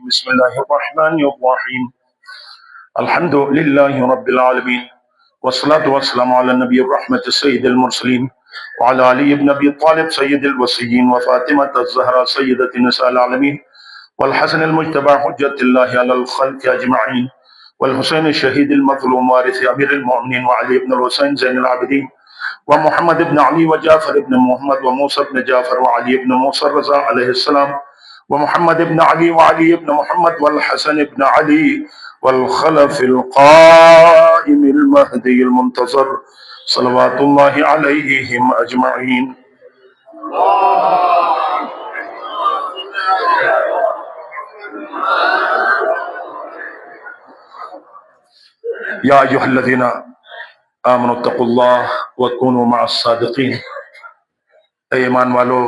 بسم الله الرحمن الرحيم. الحمد لله رب العالمين، والصلاة والسلام على النبي الرحمة سيد المرسلين، وعلى علي بن أبي طالب سيد الوصيين، وفاطمة الزهراء سيدة نساء العالمين، والحسن المجتبى حجة الله على الخلق أجمعين، والحسين الشهيد المظلوم وارث أمير المؤمنين، وعلي بن الحسين زين العابدين، ومحمد بن علي، وجعفر بن محمد، وموسى بن جعفر، وعلي بن موسى الرضا عليه السلام، ومحمد بن علي، وعلي بن محمد، والحسن بن علي، والخلف القائم المهدي المنتظر صلوات الله عليهم أجمعين. يا أيها الذين آمنوا اتقوا الله وكونوا مع الصادقين. اے ایمان والو،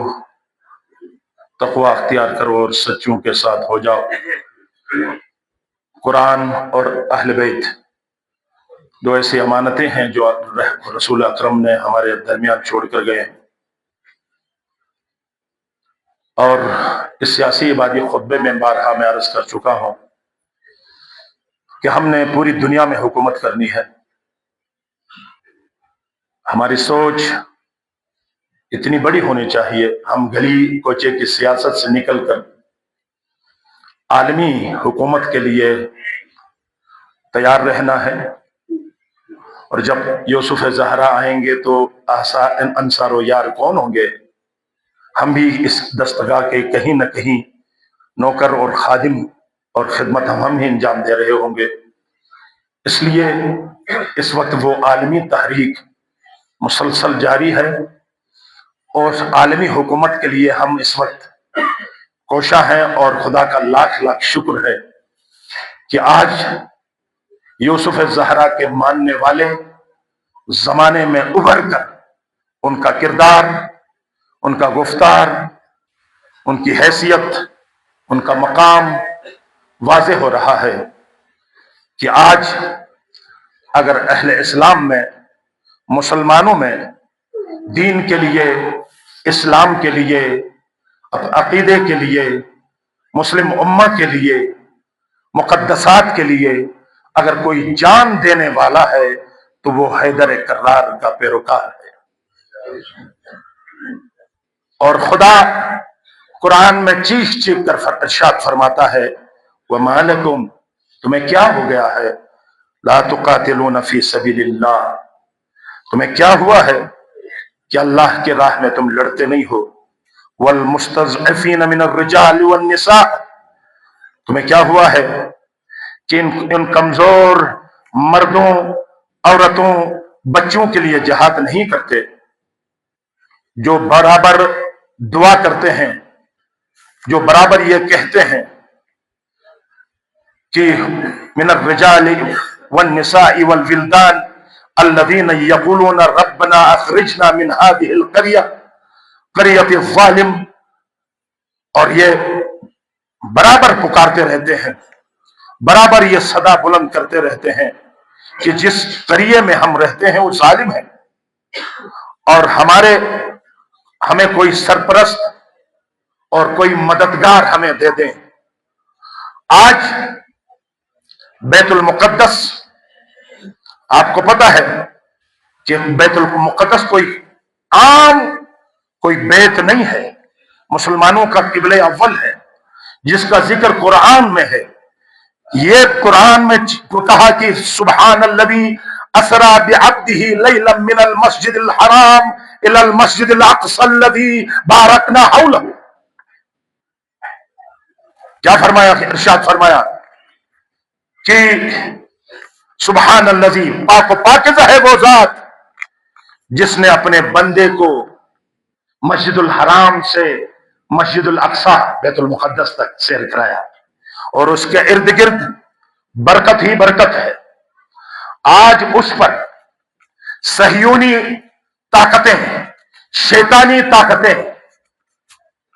تقوی اختیار کرو اور سچوں کے ساتھ ہو جاؤ۔ قرآن اور اہل بیت دو ایسی امانتیں ہیں جو رسول اکرم نے ہمارے درمیان چھوڑ کر گئے ہیں، اور اس سیاسی عبادی خطبے میں بارہا میں عرض کر چکا ہوں کہ ہم نے پوری دنیا میں حکومت کرنی ہے۔ ہماری سوچ اتنی بڑی ہونی چاہیے، ہم گلی کوچے کی سیاست سے نکل کر عالمی حکومت کے لیے تیار رہنا ہے۔ اور جب یوسف زہرا آئیں گے تو انصار و یار کون ہوں گے؟ ہم بھی اس دستگاہ کے کہیں نہ کہیں نوکر اور خادم اور خدمت ہم ہی انجام دے رہے ہوں گے۔ اس لیے اس وقت وہ عالمی تحریک مسلسل جاری ہے، اور عالمی حکومت کے لیے ہم اس وقت کوشاں ہیں، اور خدا کا لاکھ لاکھ شکر ہے کہ آج یوسف زہرا کے ماننے والے زمانے میں ابھر کر ان کا کردار، ان کا گفتار، ان کی حیثیت، ان کا مقام واضح ہو رہا ہے کہ آج اگر اہل اسلام میں، مسلمانوں میں دین کے لیے، اسلام کے لیے، عقیدے کے لیے، مسلم امہ کے لیے، مقدسات کے لیے اگر کوئی جان دینے والا ہے تو وہ حیدر کرار کا پیروکار ہے۔ اور خدا قرآن میں چیخ چیخ کر ارشاد فرماتا ہے، وَمَا لَكُمْ، تمہیں کیا ہو گیا ہے، لَا تُقَاتِلُونَ فِي سَبِيلِ اللَّهِ، تمہیں کیا ہوا ہے کہ اللہ کے راہ میں تم لڑتے نہیں ہو، وَالْمُسْتَضْعِفِينَ مِنَ الرِّجَالِ وَالنِّسَاءِ، تمہیں کیا ہوا ہے کہ ان کمزور مردوں، عورتوں، بچوں کے لیے جہاد نہیں کرتے، جو برابر دعا کرتے ہیں، جو برابر یہ کہتے ہیں کہ من الرجال والنساء والولدان الذين يقولون ربنا اخرجنا من هذه القرية الظالم، اور یہ برابر پکارتے رہتے ہیں، برابر یہ صدا بلند کرتے رہتے ہیں کہ جس قریے میں ہم رہتے ہیں وہ ظالم ہے، اور ہمیں کوئی سرپرست اور کوئی مددگار ہمیں دے دیں۔ آج بیت المقدس، آپ کو پتا ہے کہ بیت المقدس کوئی عام کوئی بیت نہیں ہے، مسلمانوں کا قبلہ اول ہے، جس کا ذکر قرآن میں ہے۔ یہ قرآن میں کہا کہ سبحان الذی اسری بعبدہ لیلا من المسجد الحرام الی المسجد الاقصی الذی بارکنا حولہ۔ کیا فرمایا؟ ارشاد فرمایا کہ سبحان الذی، پاک و پاکیزہ ہے وہ ذات جس نے اپنے بندے کو مسجد الحرام سے مسجد الاقصی بیت المقدس تک سیر کرایا، اور اس کے ارد گرد برکت ہی برکت ہے۔ آج اس پر صہیونی طاقتیں، شیطانی طاقتیں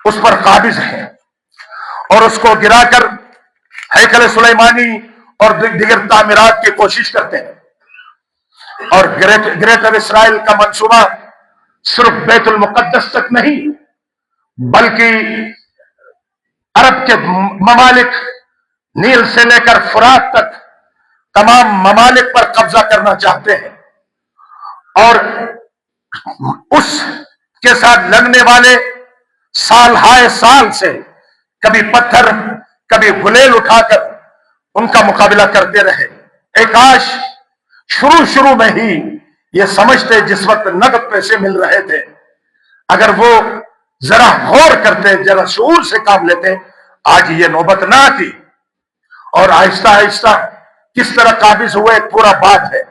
اس پر قابض ہیں، اور اس کو گرا کر ہیکل سلیمانی اور دیگر تعمیرات کی کوشش کرتے ہیں۔ اور گریٹر اسرائیل کا منصوبہ صرف بیت المقدس تک نہیں، بلکہ عرب کے ممالک نیل سے لے کر فرات تک تمام ممالک پر قبضہ کرنا چاہتے ہیں، اور اس کے ساتھ لڑنے والے سال ہائے سال سے کبھی پتھر کبھی گلیل اٹھا کر ان کا مقابلہ کرتے رہے۔ ایک کاش شروع میں ہی یہ سمجھتے، جس وقت نقد پیسے مل رہے تھے، اگر وہ ذرا غور کرتے، ذرا شعور سے کام لیتے، آج یہ نوبت نہ آتی۔ اور آہستہ آہستہ کس طرح قابض ہوئے ایک پورا بات ہے۔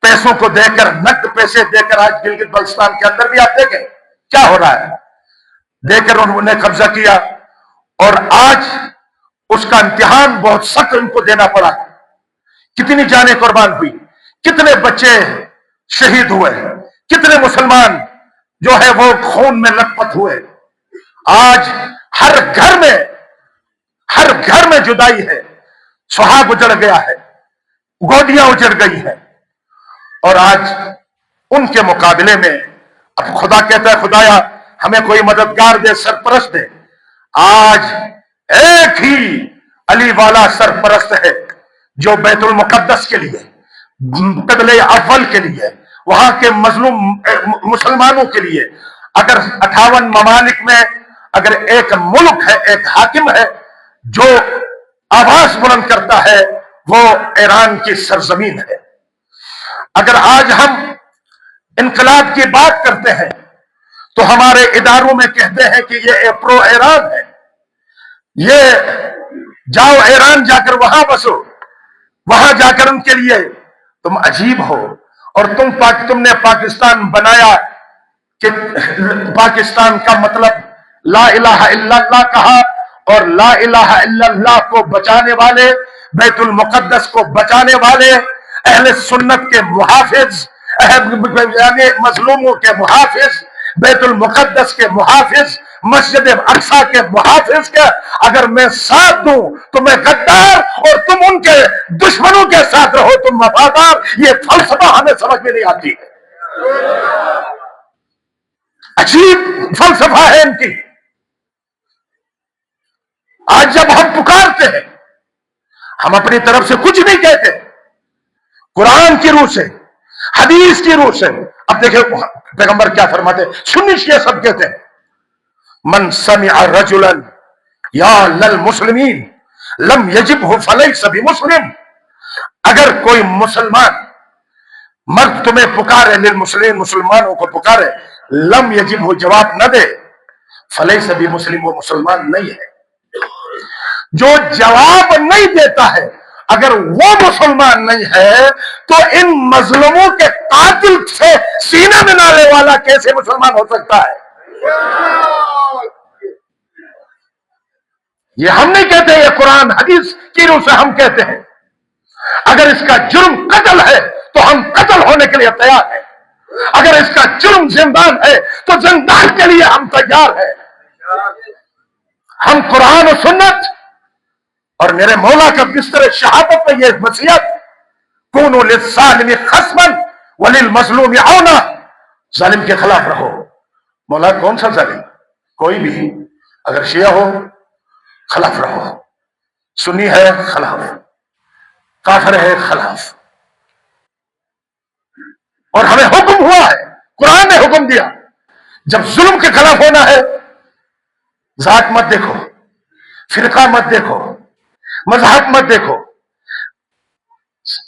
پیسوں کو دے کر، نقد پیسے دے کر، آج گلگت بلتستان کے اندر بھی آپ دیکھیں کیا ہو رہا ہے، دے کر انہوں نے قبضہ کیا، اور آج اس کا امتحان بہت سخت ان کو دینا پڑا۔ کتنی جانیں قربان ہوئی، کتنے بچے شہید ہوئے، کتنے مسلمان جو ہے وہ خون میں لت پت ہوئے۔ آج ہر گھر میں جدائی ہے، سہاگ اجڑ گیا ہے، گودیاں اجڑ گئی ہیں، اور آج ان کے مقابلے میں اب خدا کہتا ہے خدایا ہمیں کوئی مددگار دے، سرپرست دے۔ آج ایک ہی علی والا سرپرست ہے جو بیت المقدس کے لیے، قبلہ اول کے لیے، وہاں کے مظلوم مسلمانوں کے لیے، اگر 58 ممالک میں اگر ایک ملک ہے، ایک حاکم ہے جو آواز بلند کرتا ہے، وہ ایران کی سرزمین ہے۔ اگر آج ہم انقلاب کی بات کرتے ہیں تو ہمارے اداروں میں کہتے ہیں کہ یہ پرو ایران ہے، یہ جاؤ ایران جا کر وہاں بسو، وہاں جا کر ان کے لیے تم عجیب ہو، اور تم نے پاکستان بنایا کہ پاکستان کا مطلب لا الہ الا اللہ کہا، اور لا الہ الا اللہ کو بچانے والے، بیت المقدس کو بچانے والے، اہل سنت کے محافظ، یعنی مظلوموں کے محافظ، بیت المقدس کے محافظ، مسجد اقصی کے محافظ کے اگر میں ساتھ دوں تو میں غدار، اور تم ان کے دشمنوں کے ساتھ رہو تم وفادار۔ یہ فلسفہ ہمیں سمجھ میں نہیں آتی ہے، عجیب فلسفہ ہے ان کی۔ آج جب ہم پکارتے ہیں، ہم اپنی طرف سے کچھ نہیں کہتے، قرآن کی روح سے، حدیث کی روح سے۔ اب دیکھیں پیغمبر کیا فرماتے ہیں، سنی شیعہ سب کہتے ہیں، من سمع رجلا یا للمسلمین لم یجبہ فلیس بمسلم۔ اگر کوئی مسلمان مرد تمہیں پکارے، للمسلمین مسلمانوں کو پکارے، لم یجبہ جواب نہ دے، فلیس بمسلم، وہ مسلمان نہیں ہے۔ جو جواب نہیں دیتا ہے، اگر وہ مسلمان نہیں ہے تو ان مظلوموں کے قاتل سے سینہ میں نالے والا کیسے مسلمان ہو سکتا ہے؟ یہ ہم نہیں کہتے، یہ قرآن حدیث کی روح سے ہم کہتے ہیں۔ اگر اس کا جرم قتل ہے تو ہم قتل ہونے کے لیے تیار ہیں، اگر اس کا جرم زندان ہے تو زندان کے لیے ہم تیار ہیں۔ ہم قرآن و سنت اور میرے مولا کا بستر شہادت میں یہ وصیت، کونوا للظالم خصما وللمظلوم عونا، ظالم کے خلاف رہو۔ مولا کون سا ظالم؟ کوئی بھی، اگر شیعہ ہو خلاف رہو، سنی ہے خلاف، کافر ہے خلاف۔ اور ہمیں حکم ہوا ہے، قرآن نے حکم دیا، جب ظلم کے خلاف ہونا ہے، ذات مت دیکھو، فرقہ مت دیکھو، مذہب مت دیکھو،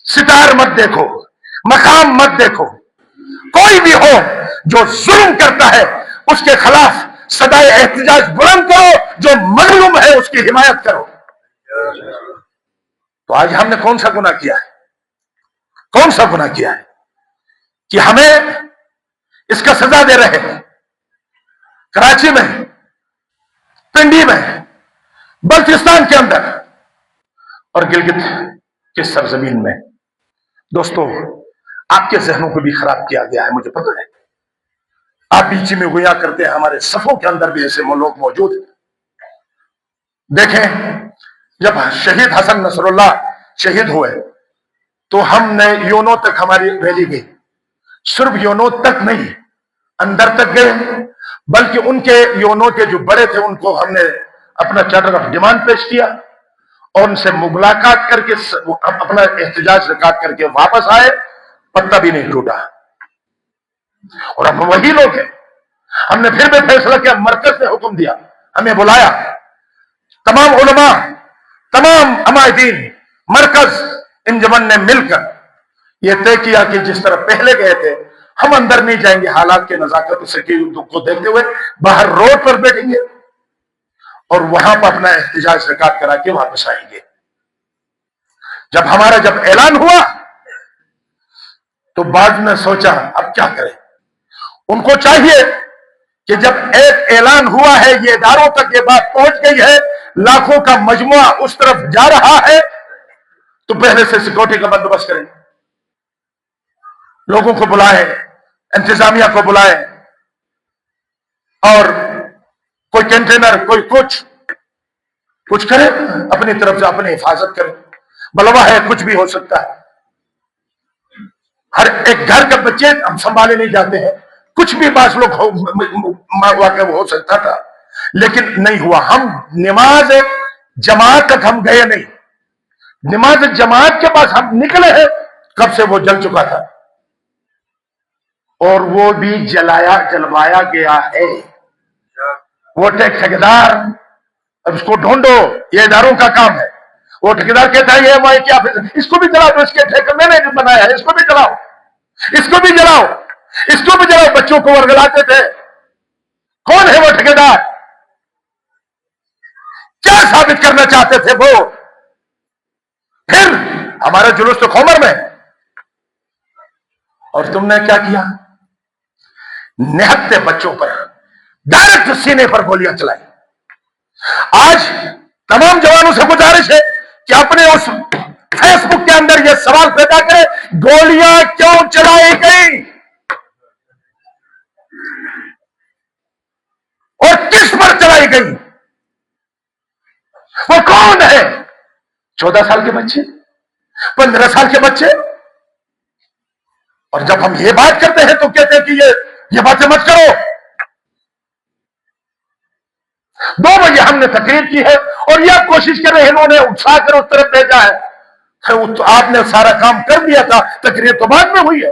ستار مت دیکھو، مقام مت دیکھو، کوئی بھی ہو جو ظلم کرتا ہے اس کے خلاف صدائے احتجاج بلند کرو، جو مظلوم ہے اس کی حمایت کرو۔ تو آج ہم نے کون سا گناہ کیا ہے؟ کون سا گناہ کیا ہے کہ ہمیں اس کا سزا دے رہے ہیں؟ کراچی میں، پنڈی میں، بلتستان کے اندر اور گلگت کی سرزمین میں۔ دوستو، آپ کے ذہنوں کو بھی خراب کیا گیا ہے، مجھے پتہ ہے۔ آپ بیچی میں گویا کرتے ہیں، ہمارے صفوں کے اندر بھی ایسے لوگ موجود ہیں۔ دیکھیں، جب شہید حسن نصر اللہ شہید ہوئے تو ہم نے یونو تک ہماری ریلی گئی، صرف یونو تک نہیں، اندر تک گئے، بلکہ ان کے یونو کے جو بڑے تھے ان کو ہم نے اپنا چارٹر آف ڈیمانڈ پیش کیا، اور ان سے ملاقات کر کے اپنا احتجاج ریکارڈ کر کے واپس آئے، پتا بھی نہیں ٹوٹا. اور ہم وہی لوگ ہیں. ہم نے پھر بھی فیصلہ کیا، مرکز نے حکم دیا، ہمیں بلایا، تمام علماء، تمام عمائدین، مرکز، انجمن نے مل کر یہ طے کیا کہ جس طرح پہلے گئے تھے ہم اندر نہیں جائیں گے، حالات کے نزاکت سے کو دیکھتے ہوئے باہر روڈ پر بیٹھیں گے اور وہاں پر اپنا احتجاج ریکارڈ کرا کے واپس آئیں گے. جب ہمارا اعلان ہوا تو بعد میں سوچا اب کیا کریں. ان کو چاہیے کہ جب ایک اعلان ہوا ہے، یہ اداروں تک یہ بات پہنچ گئی ہے، لاکھوں کا مجموعہ اس طرف جا رہا ہے، تو پہلے سے سیکورٹی کا بندوبست کریں، لوگوں کو بلائیں، انتظامیہ کو بلائیں، اور کوئی کنٹینر، کوئی کچھ کرے، اپنی طرف سے اپنی حفاظت کرے. بلوا ہے، کچھ بھی ہو سکتا ہے. ہر ایک گھر کے بچے ہم سنبھالے نہیں جاتے ہیں، کچھ بھی بعض لوگ واقع ہو سکتا تھا، لیکن نہیں ہوا. ہم نماز جماعت تک ہم گئے نہیں، نماز جماعت کے پاس ہم نکلے ہیں کب سے وہ جل چکا تھا، اور وہ بھی جلوایا گیا ہے. وہ ٹھیکیدار، اب اس کو ڈھونڈو، یہ اداروں کا کام ہے. وہ ٹھیکیدار کہتا ہے یہ مائی کیا، اس کو بھی جلاؤ، تو اس کے ٹھیکے میں نے بنایا ہے، اس کو بھی جلاؤ، اس کو بھی جلاؤ، اس کو بھی جلاؤ. بچوں کو ورگلاتے تھے. کون ہے وہ ٹھیکیدار؟ کیا ثابت کرنا چاہتے تھے وہ؟ پھر ہمارا جلوس تو خمر میں، اور تم نے کیا کیا؟ نہتے بچوں پر ڈائریکٹ سینے پر گولیاں چلائی. آج تمام جوانوں سے گزارش ہے کہ اپنے اس فیس بک کے اندر یہ سوال پیدا کرے، گولیاں کیوں چلائی گئی اور کس پر چلائی گئی؟ وہ کون ہے؟ 14 سال کے بچے، 15 سال کے بچے. اور جب ہم یہ بات کرتے ہیں تو کہتے ہیں کہ یہ باتیں مت کرو. 2 بجے ہم نے تقریر کی ہے اور یہ کوشش کر رہے ہیں، انہوں نے اٹھا کر اس طرف بھیجا ہے. آپ نے سارا کام کر دیا تھا، تقریر تو بعد میں ہوئی ہے.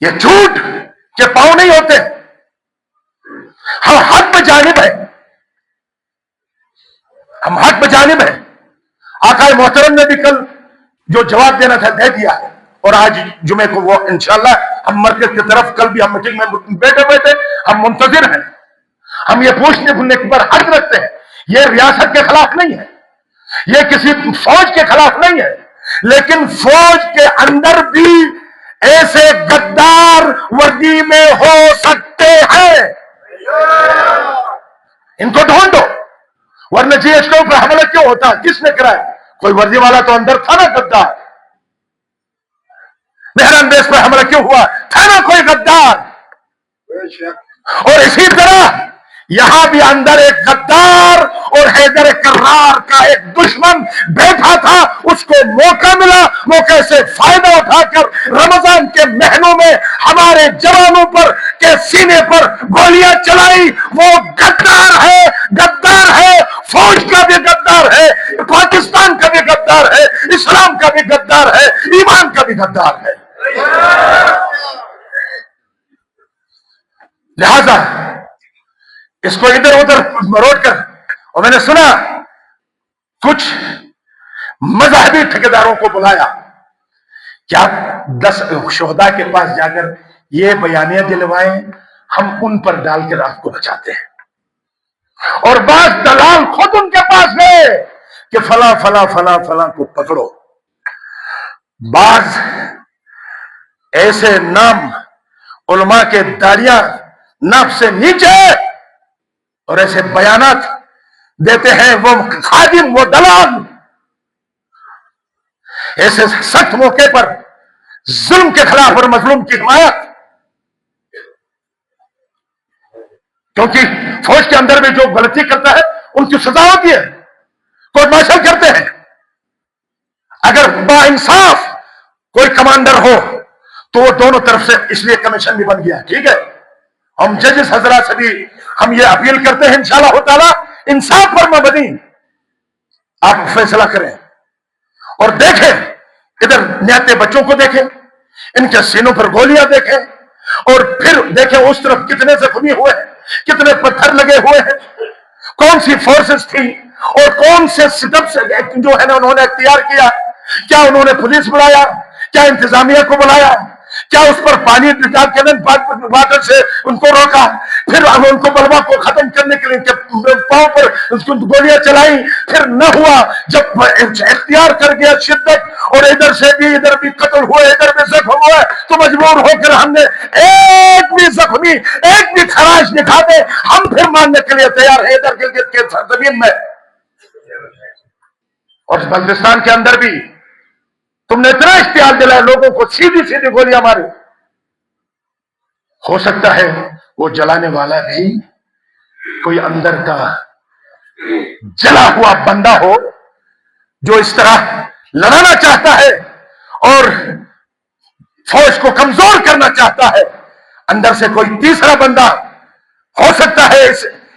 یہ جھوٹ کے پاؤں نہیں ہوتے. ہم حق پہ جانب ہیں، ہم حق پہ جانب ہیں. آقا محترم نے بھی کل جو جواب دینا تھا دے دیا ہے، اور آج جمعے کو وہ انشاءاللہ ہم مرکز کی طرف کل بھی ہم میٹنگ میں بیٹھے ہم منتظر ہیں. ہم یہ پوچھنے بھولنے پر حق رکھتے ہیں. یہ ریاست کے خلاف نہیں ہے، یہ کسی فوج کے خلاف نہیں ہے، لیکن فوج کے اندر بھی ایسے غدار وردی میں ہو سکتے ہیں. ان کو ڈھونڈو، ورنہ جی ایس کے اوپر حملہ کیوں ہوتا؟ کس نے کرایا؟ کوئی وردی والا تو اندر تھا نا غدار. مہران بیس پر حملہ کیوں ہوا؟ تھا نا کوئی غدار. اور اسی طرح یہاں بھی اندر ایک غدار اور حیدر کرار کا ایک دشمن بیٹھا تھا. اس کو موقع ملا، موقع سے فائدہ اٹھا کر رمضان کے مہینوں میں ہمارے جوانوں پر کے سینے پر گولیاں چلائی. وہ غدار ہے، غدار ہے، فوج کا بھی غدار ہے، پاکستان کا بھی غدار ہے، اسلام کا بھی غدار ہے، ایمان کا بھی غدار ہے. لہذا اس کو ادھر ادھر مروڑ کر، اور میں نے سنا کچھ مذہبی ٹھیکیداروں کو بلایا کہ آپ 10 شہداء کے پاس جا کر یہ بیانیاں دلوائیں، ہم ان پر ڈال کر آپ کو بچاتے ہیں. اور بعض دلال خود ان کے پاس گئے کہ فلاں فلاں فلاں فلاں کو پکڑو. بعض ایسے نام علماء کے داڑیاں ناف سے نیچے اور ایسے بیانات دیتے ہیں، وہ خادم، وہ دلال ایسے سخت موقع پر ظلم کے خلاف اور مظلوم کی حمایت. کیونکہ فوج کے اندر بھی جو غلطی کرتا ہے ان کی سزا ہوتی ہے، کوئی مارشل کرتے ہیں. اگر با انصاف کوئی کمانڈر ہو تو وہ دونوں طرف سے، اس لیے کمیشن بھی بن گیا، ٹھیک ہے، ہم ججز حضرات سے بھی ہم یہ اپیل کرتے ہیں انشاءاللہ تعالی انصاف پر مبنی آپ فیصلہ کریں اور دیکھیں، ادھر نیاتے بچوں کو دیکھیں، ان کے سینوں پر گولیاں دیکھیں، اور پھر دیکھیں اس طرف کتنے زخمی ہوئے ہیں، کتنے پتھر لگے ہوئے ہیں، کون سی فورسز تھی اور کون سے سٹپ سے جو ہے نا انہوں نے اختیار کیا، کیا انہوں نے پولیس بلایا، کیا انتظامیہ کو بلایا، کیا اس پر پانی واٹر سے ان کو روکا، پھر ہم ان کو بلوا کو ختم کرنے کے لیے پاؤں پر گولیاں چلائیں، پھر نہ ہوا، جب اختیار کر گیا شدت اور ادھر سے بھی ادھر بھی قتل ہوئے ادھر بھی زخم ہوئے، تو مجبور ہو کر ہم نے ایک بھی زخمی ایک بھی خراش دکھا دے ہم پھر ماننے کے لیے تیار ہیں ادھر گلگت کے زمین میں اور بلوچستان کے اندر بھی تم نے اتنا اشتعال دلایا، لوگوں کو سیدھی سیدھی گولیاں ماری۔ ہو سکتا ہے وہ جلانے والا بھی کوئی اندر کا جلا ہوا بندہ ہو جو اس طرح لڑانا چاہتا ہے اور فوج کو کمزور کرنا چاہتا ہے، اندر سے کوئی تیسرا بندہ ہو سکتا ہے۔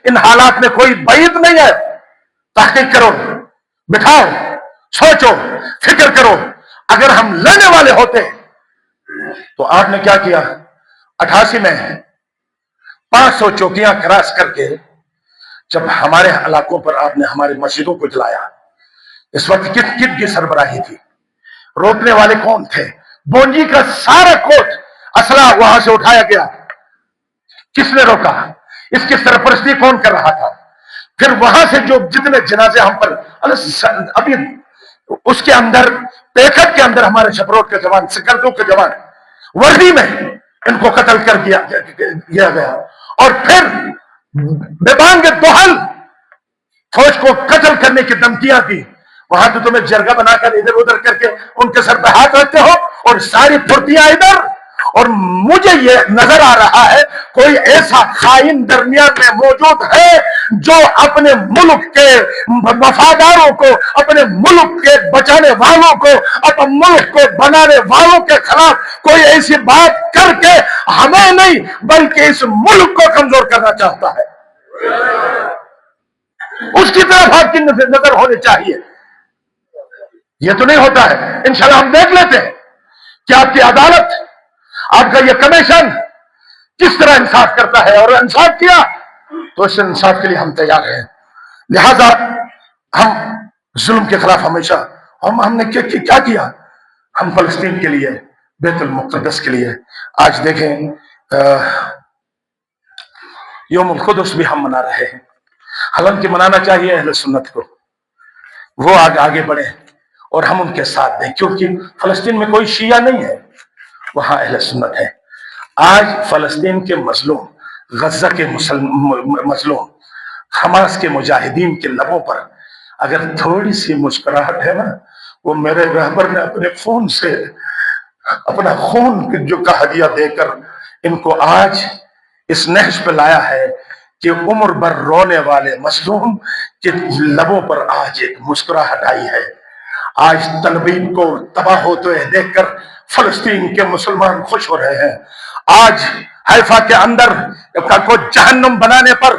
ان حالات میں کوئی بعید نہیں ہے، تحقیق کرو، بٹھاؤ، سوچو، فکر کرو۔ اگر ہم لڑنے والے ہوتے تو آپ نے کیا کیا؟ 88 میں 500 چوکیاں کراس کر کے جب ہمارے علاقوں پر آپ نے ہمارے مسجدوں کو جلایا، اس وقت کن کی سربراہی تھی؟ روکنے والے کون تھے؟ بونجی کا سارا کوٹ اسلحہ وہاں سے اٹھایا گیا، کس نے روکا؟ اس کی سرپرستی کون کر رہا تھا؟ پھر وہاں سے جو جتنے جنازے ہم پر ابھی اس کے اندر پیکٹ کے اندر ہمارے شپروٹ کے جوان، سکردو کے جوان وردی میں ان کو قتل کر دیا گیا، اور پھر بے بانگ دوحل فوج کو قتل کرنے کی دھمکیاں دی۔ وہاں تو تمہیں جرگہ بنا کر ادھر ادھر کر کے ان کے سر پہ ہاتھ رکھتے ہو اور ساری پھرتیاں ادھر، اور مجھے یہ نظر آ رہا ہے کوئی ایسا خائن درمیان میں موجود ہے جو اپنے ملک کے وفاداروں کو، اپنے ملک کے بچانے والوں کو، اپنے ملک کو بنانے والوں کے خلاف کوئی ایسی بات کر کے ہمیں نہیں بلکہ اس ملک کو کمزور کرنا چاہتا ہے۔ اس کی طرف آپ کی نظر ہونی چاہیے۔ یہ تو نہیں ہوتا ہے۔ انشاءاللہ ہم دیکھ لیتے ہیں کہ آپ کی عدالت، آپ کا یہ کمیشن کس طرح انصاف کرتا ہے، اور انصاف کیا تو اس انصاف کے لیے ہم تیار ہیں۔ لہذا ہم ظلم کے خلاف ہمیشہ ہم نے کیا کیا؟ ہم فلسطین کے لیے، بیت المقدس کے لیے، آج دیکھیں یوم القدس بھی ہم منا رہے ہیں، حالانکہ منانا چاہیے اہل سنت کو، وہ آگے بڑھے اور ہم ان کے ساتھ دیں، کیونکہ فلسطین میں کوئی شیعہ نہیں ہے، وہاں اہل سنت ہے۔ آج فلسطین کے مظلوم، غزہ کے مظلوم، حماس کے مجاہدین کے لبوں پر اگر تھوڑی سی مسکراہٹ ہے نا، وہ میرے رہبر نے اپنے خون سے اپنا خون جو کا ہدیہ دے کر ان کو آج اس نہج پہ لایا ہے کہ عمر بھر رونے والے مظلوم کے لبوں پر آج ایک مسکراہٹ آئی ہے۔ آج تلبیب کو تباہ ہوتے ہوئے دیکھ کر فلسطین کے مسلمان خوش ہو رہے ہیں۔ آج حیفا کے اندر کو جہنم بنانے پر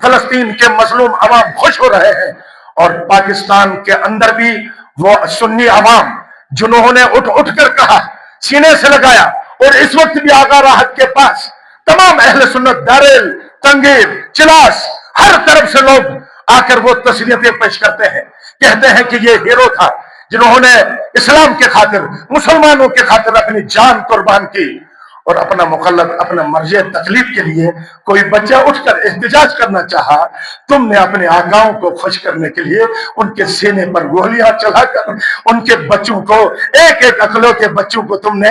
فلسطین کے مظلوم عوام خوش ہو رہے ہیں، اور پاکستان کے اندر بھی وہ سنی عوام جنہوں نے اٹھ کر کہا، سینے سے لگایا، اور اس وقت بھی آقا راحت کے پاس تمام اہل سنت، داریل، تنگیر، چلاس، ہر طرف سے لوگ آ کر وہ تسلیتیں پیش کرتے ہیں، کہتے ہیں کہ یہ ہیرو تھا جنہوں نے اسلام کے خاطر، مسلمانوں کے خاطر اپنی جان قربان کی، اور اپنا مقلد، اپنا مرجع تکلیف کے لیے کوئی بچہ اٹھ کر احتجاج کرنا چاہا، تم نے اپنے آقاؤں کو خوش کرنے کے لیے ان کے سینے پر گولیاں چلا کر ان کے بچوں کو، ایک ایک اکلو کے بچوں کو تم نے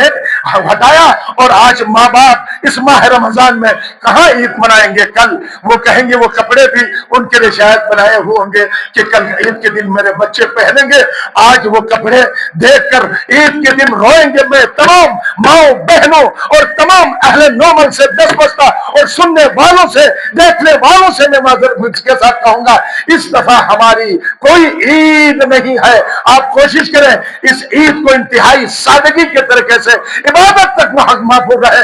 ہٹایا، اور آج ماں باپ اس ماہ رمضان میں کہاں عید منائیں گے؟ کل وہ کہیں گے، وہ کپڑے بھی ان کے لیے شاید بنائے ہوئے ہوں گے کہ کل عید کے دن میرے بچے پہنیں گے، آج وہ کپڑے دیکھ کر عید کے دن روئیں گے۔ میں تمام ماؤں، بہنوں اور تمام اہل نومن سے، دس بستہ اور سننے والوں سے، دیکھنے والوں سے میں معذرت کے ساتھ کہوں گا، اس دفعہ ہماری کوئی عید نہیں ہے۔ آپ کوشش کریں اس عید کو انتہائی سادگی کے طریقے سے عبادت تک محفوظ رہے۔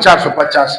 450,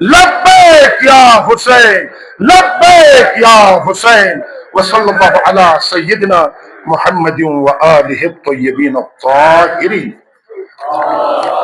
لبیک یا حسین، لبیک یا حسین. وصلی اللہ علی سیدنا محمد و آلہ الطیبین الطاہرین.